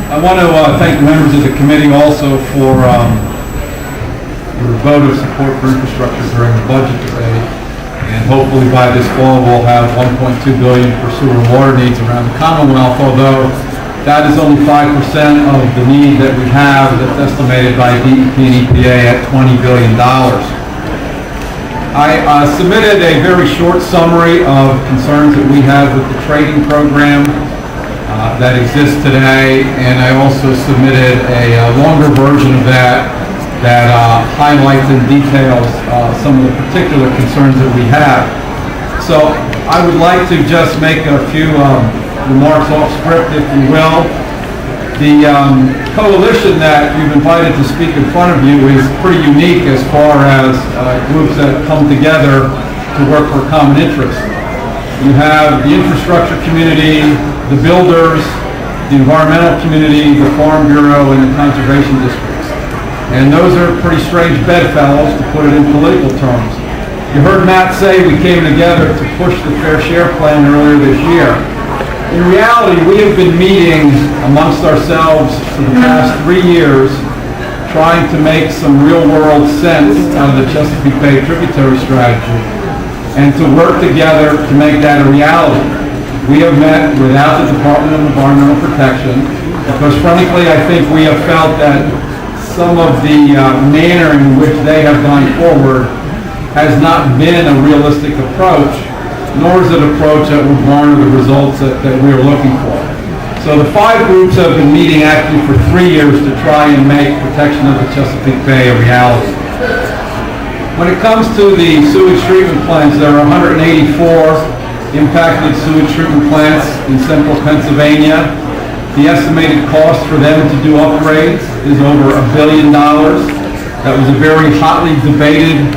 I want to thank the members of the committee also for your vote of support for infrastructure during the budget debate. And hopefully by this fall we'll have $1.2 billion for sewer and water needs around the Commonwealth, although that is only 5% of the need that we have that's estimated by DEP and EPA at $20 billion. I submitted a very short summary of concerns that we have with the trading program that exists today, and I also submitted a longer version of that highlights and details some of the particular concerns that we have. So I would like to just make a few remarks off script, if you will. The coalition that you've invited to speak in front of you is pretty unique as far as groups that come together to work for common interests. You have the infrastructure community, the builders, the environmental community, the Farm Bureau, and the conservation districts. And those are pretty strange bedfellows, to put it in political terms. You heard Matt say we came together to push the Fair Share Plan earlier this year. In reality, we have been meeting amongst ourselves for the past 3 years, trying to make some real-world sense out of the Chesapeake Bay tributary strategy, and to work together to make that a reality. We have met without the Department of Environmental Protection because, frankly, I think we have felt that some of the manner in which they have gone forward has not been a realistic approach, nor is it an approach that would garner the results that we are looking for. So the 5 groups have been meeting actually for 3 years to try and make protection of the Chesapeake Bay a reality. When it comes to the sewage treatment plants, there are 184 impacted sewage treatment plants in central Pennsylvania. The estimated cost for them to do upgrades is over $1 billion. That was a very hotly debated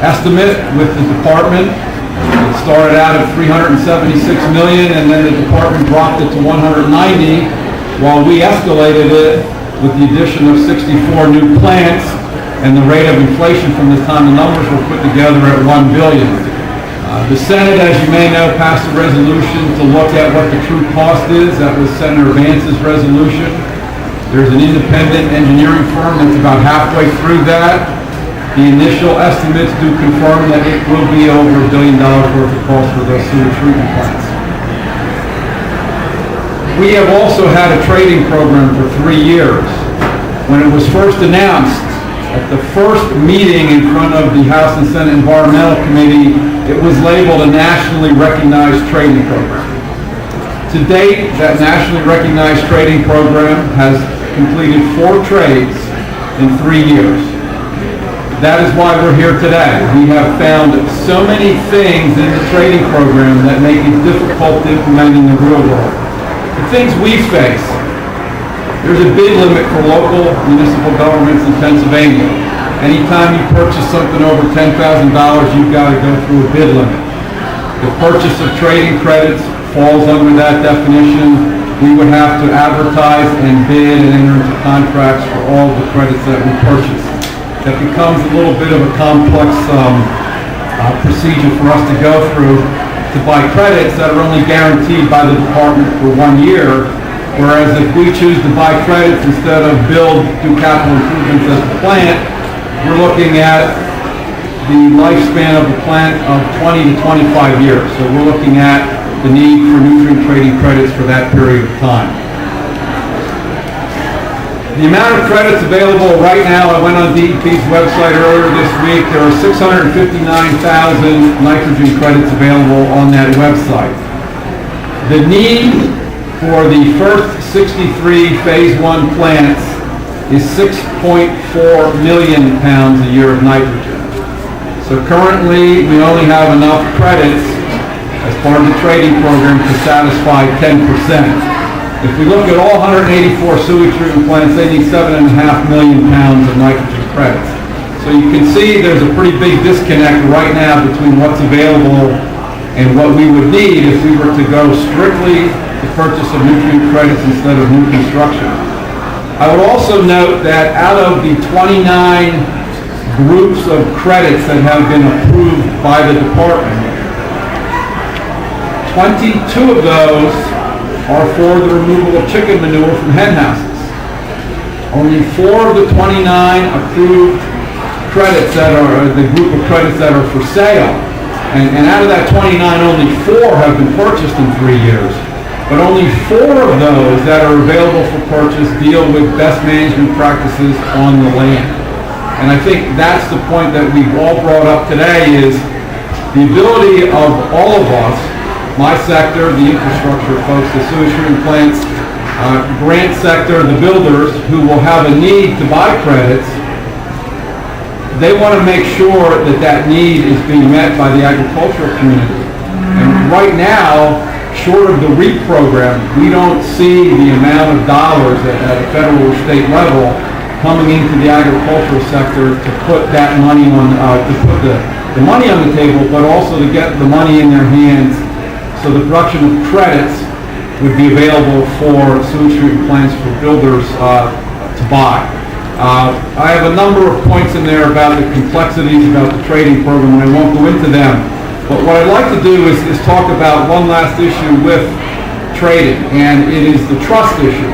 estimate with the department. It started out at $376 million, and then the department dropped it to $190, while we escalated it with the addition of 64 new plants and the rate of inflation from the time the numbers were put together at $1 billion. The Senate, as you may know, passed a resolution to look at what the true cost is. That was Senator Vance's resolution. There's an independent engineering firm that's about halfway through that. The initial estimates do confirm that it will be over $1 billion worth of cost for those sewage treatment plants. We have also had a trading program for 3 years. When it was first announced, at the first meeting in front of the House and Senate Environmental Committee, it was labeled a nationally recognized trading program. To date, that nationally recognized trading program has completed 4 trades in 3 years. That is why we're here today. We have found so many things in the trading program that make it difficult to implement in the real world. The things we face: there's a bid limit for local municipal governments in Pennsylvania. Anytime you purchase something over $10,000, you've got to go through a bid limit. The purchase of trading credits falls under that definition. We would have to advertise and bid and enter into contracts for all the credits that we purchase. That becomes a little bit of a complex procedure for us to go through to buy credits that are only guaranteed by the department for 1 year. Whereas if we choose to buy credits instead of do capital improvements at the plant, we're looking at the lifespan of the plant of 20 to 25 years. So we're looking at the need for nutrient trading credits for that period of time. The amount of credits available right now, I went on DEP's website earlier this week, there are 659,000 nitrogen credits available on that website. The need for the first 63 Phase 1 plants is 6.4 million pounds a year of nitrogen. So currently, we only have enough credits as part of the trading program to satisfy 10%. If we look at all 184 sewage treatment plants, they need 7.5 million pounds of nitrogen credits. So you can see there's a pretty big disconnect right now between what's available and what we would need if we were to go strictly the purchase of nutrient credits instead of new construction. I would also note that out of the 29 groups of credits that have been approved by the department, 22 of those are for the removal of chicken manure from hen houses. Only 4 of the 29 approved credits that are the group of credits that are for sale. And out of that 29, only 4 have been purchased in 3 years. But only 4 of those that are available for purchase deal with best management practices on the land. And I think that's the point that we've all brought up today is the ability of all of us, my sector, the infrastructure folks, the sewage treatment plants, grant sector, the builders who will have a need to buy credits, they want to make sure that that need is being met by the agricultural community. And right now, short of the REAP program, we don't see the amount of dollars at a federal or state level coming into the agricultural sector to put that money on, to put the money on the table, but also to get the money in their hands so the production of credits would be available for sewage treatment plants for builders to buy. I have a number of points in there about the complexities about the trading program, and I won't go into them. But what I'd like to do is talk about one last issue with trading, and it is the trust issue.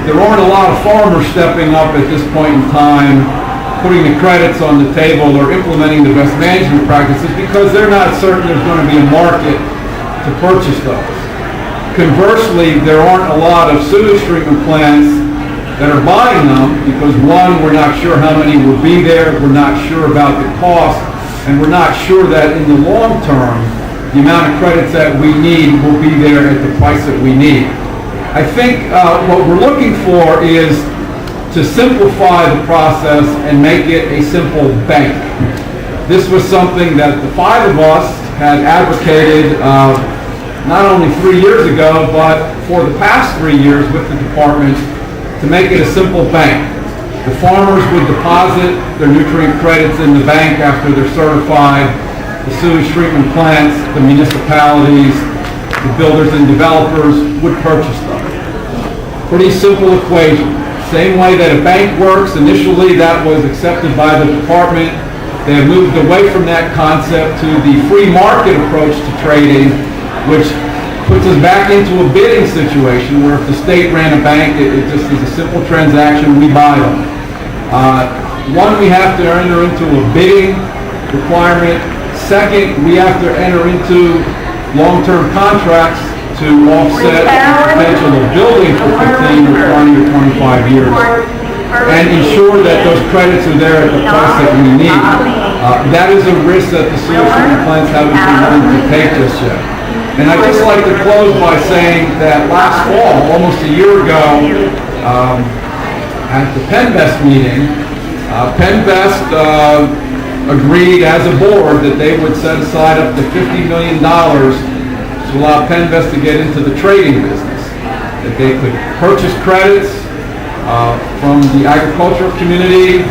There aren't a lot of farmers stepping up at this point in time, putting the credits on the table or implementing the best management practices because they're not certain there's going to be a market to purchase those. Conversely, there aren't a lot of sewage treatment plants that are buying them because, one, we're not sure how many will be there, we're not sure about the cost, and we're not sure that in the long term, the amount of credits that we need will be there at the price that we need. I think what we're looking for is to simplify the process and make it a simple bank. This was something that the 5 of us had advocated not only 3 years ago, but for the past 3 years with the department to make it a simple bank. The farmers would deposit their nutrient credits in the bank after they're certified. The sewage treatment plants, the municipalities, the builders and developers would purchase them. Pretty simple equation. Same way that a bank works. Initially, that was accepted by the department. They have moved away from that concept to the free market approach to trading, which puts us back into a bidding situation where if the state ran a bank, it just is a simple transaction, we buy them. One, we have to enter into a bidding requirement. Second, we have to enter into long-term contracts to offset the potential of building for 15 or 20 or 25 years and ensure that those credits are there at the price that we need. That is a risk that the sewage treatment plants haven't been willing to take just yet. And I'd just like to close by saying that last fall, almost a year ago, at the PennVest meeting, PennVest agreed as a board that they would set aside up to $50 million to allow PennVest to get into the trading business, that they could purchase credits from the agricultural community,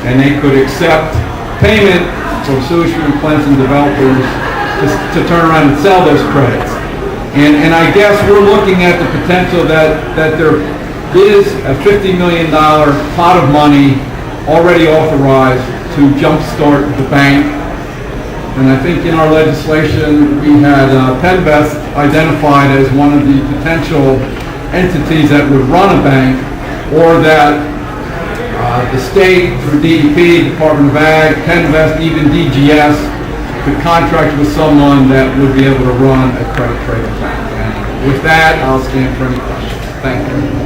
and they could accept payment from sewage treatment plants and developers to turn around and sell those credits. And I guess we're looking at the potential that there is a $50 million pot of money already authorized to jumpstart the bank. And I think in our legislation, we had PennVest identified as one of the potential entities that would run a bank, or that the state, through DEP, Department of Ag, PennVest, even DGS, could contract with someone that would be able to run a credit trading bank. And with that, I'll stand for any questions. Thank you.